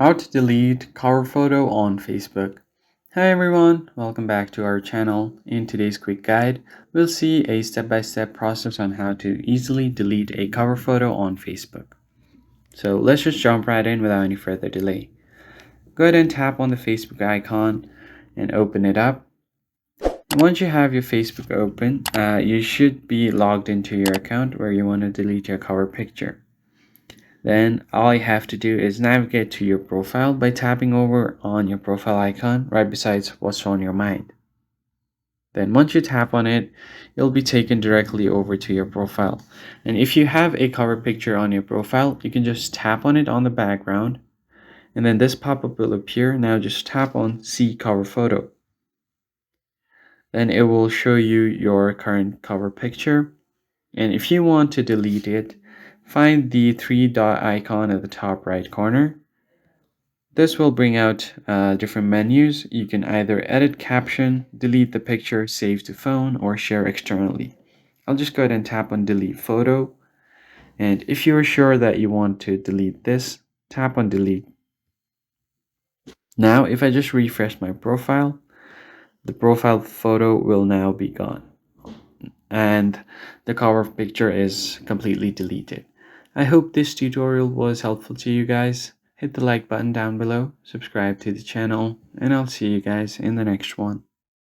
How to delete cover photo on Facebook. Hi everyone, welcome back to our channel. In today's quick guide, we'll see a step-by-step process on how to easily delete a cover photo on Facebook. So let's just jump right in without any further delay. Go ahead and tap on the Facebook icon and open it up. Once you have your Facebook open, you should be logged into your account where you want to delete your cover picture. Then all you have to do is navigate to your profile by tapping over on your profile icon right beside what's on your mind. Then once you tap on it, you'll be taken directly over to your profile. And if you have a cover picture on your profile, you can just tap on it on the background. And then this pop-up will appear. Now just tap on See Cover Photo. Then it will show you your current cover picture. And if you want to delete it, find the three dot icon at the top right corner. This will bring out different menus. You can either edit caption, delete the picture, save to phone, or share externally. I'll just go ahead and tap on delete photo. And if you are sure that you want to delete this, tap on delete. Now, if I just refresh my profile, the profile photo will now be gone. And the cover picture is completely deleted. I hope this tutorial was helpful to you guys. Hit the like button down below, subscribe to the channel, and I'll see you guys in the next one.